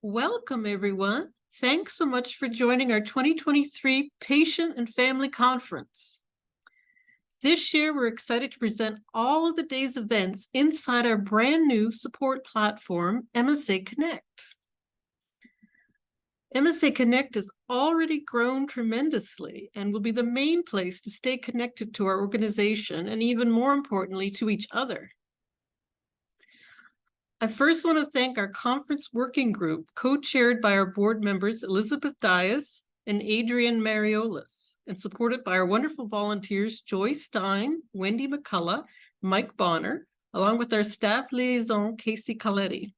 Welcome, everyone. Thanks so much for joining our 2023 Patient and Family Conference. This year, we're excited to present all of the day's events inside our brand new support platform, MSA Connect. MSA Connect has already grown tremendously and will be the main place to stay connected to our organization and, even more importantly, to each other. I first want to thank our conference working group, co-chaired by our board members, Elizabeth Dias and Adrian Mariolis, and supported by our wonderful volunteers, Joy Stein, Wendy McCullough, Mike Bonner, along with our staff liaison, Casey Coletti.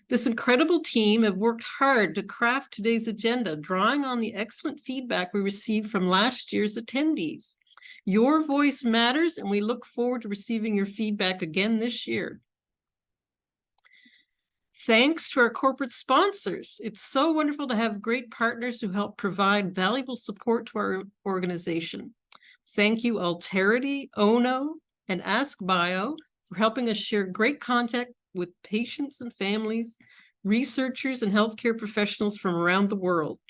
This incredible team have worked hard to craft today's agenda, drawing on the excellent feedback we received from last year's attendees. Your voice matters, and we look forward to receiving your feedback again this year. Thanks to our corporate sponsors. It's so wonderful to have great partners who help provide valuable support to our organization. Thank you, Alterity, Ono, and AskBio for helping us share great content with patients and families, researchers, and healthcare professionals from around the world.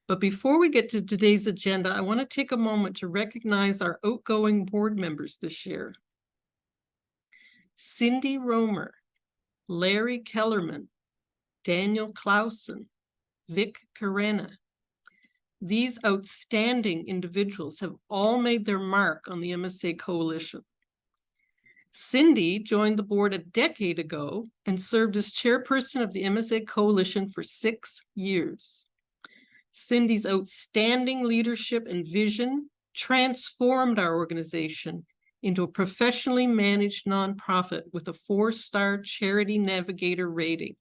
But before we get to today's agenda, I want to take a moment to recognize our outgoing board members this year. Cindy Romer, Larry Kellerman, Daniel Clausen, Vic Carena. These outstanding individuals have all made their mark on the MSA Coalition. Cindy joined the board a decade ago and served as chairperson of the MSA Coalition for 6 years. Cindy's outstanding leadership and vision transformed our organization into a professionally managed nonprofit with a 4-star Charity Navigator rating.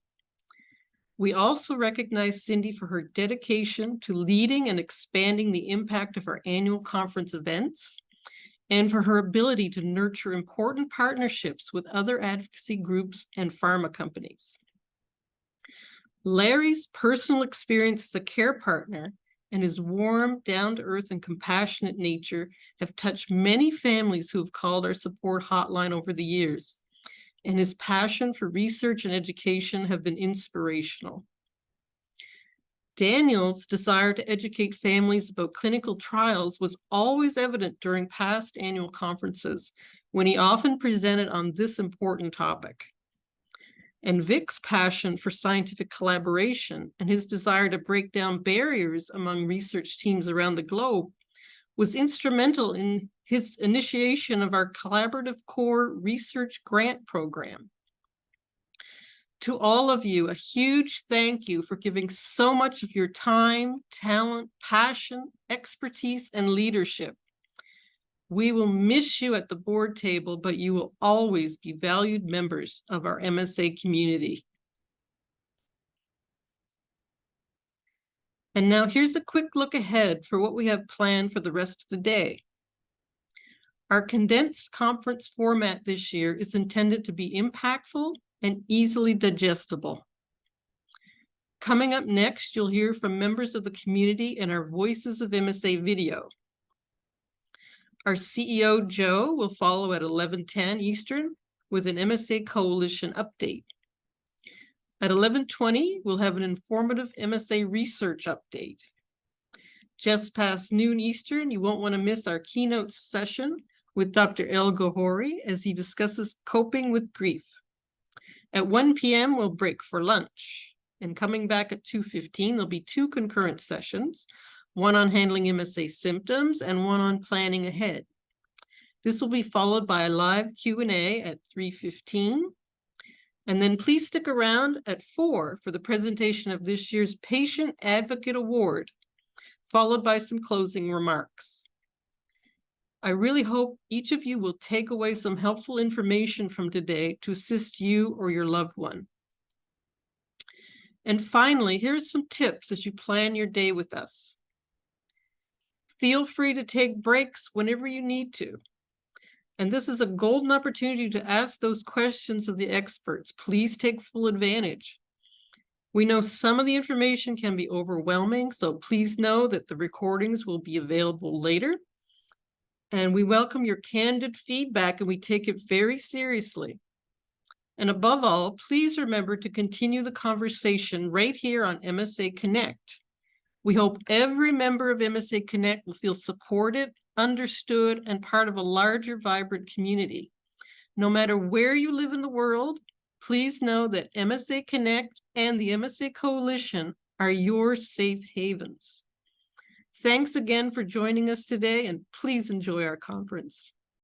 We also recognize Cindy for her dedication to leading and expanding the impact of our annual conference events, and for her ability to nurture important partnerships with other advocacy groups and pharma companies. Larry's personal experience as a care partner and his warm, down-to-earth, and compassionate nature have touched many families who have called our support hotline over the years, and his passion for research and education have been inspirational. Daniel's desire to educate families about clinical trials was always evident during past annual conferences, when he often presented on this important topic. And Vic's passion for scientific collaboration and his desire to break down barriers among research teams around the globe was instrumental in his initiation of our Collaborative Core Research Grant Program. To all of you, a huge thank you for giving so much of your time, talent, passion, expertise, and leadership. We will miss you at the board table, but you will always be valued members of our MSA community. And now here's a quick look ahead for what we have planned for the rest of the day. Our condensed conference format this year is intended to be impactful and easily digestible. Coming up next, you'll hear from members of the community and our Voices of MSA video. Our CEO, Joe, will follow at 11:10 Eastern with an MSA Coalition update. At 11:20, we'll have an informative MSA research update. Just past noon Eastern, you won't want to miss our keynote session with Dr. El Gohori as he discusses coping with grief. At 1 p.m., we'll break for lunch. And coming back at 2:15, there'll be 2 concurrent sessions, one on handling MSA symptoms and one on planning ahead. This will be followed by a live Q&A at 3:15. And then please stick around at 4 for the presentation of this year's Patient Advocate Award, followed by some closing remarks. I really hope each of you will take away some helpful information from today to assist you or your loved one. And finally, here's some tips as you plan your day with us. Feel free to take breaks whenever you need to. And this is a golden opportunity to ask those questions of the experts. Please take full advantage. We know some of the information can be overwhelming, so please know that the recordings will be available later. And we welcome your candid feedback, and we take it very seriously. And above all, please remember to continue the conversation right here on MSA Connect. We hope every member of MSA Connect will feel supported, understood, and part of a larger, vibrant community. No matter where you live in the world, please know that MSA Connect and the MSA Coalition are your safe havens. Thanks again for joining us today, and please enjoy our conference.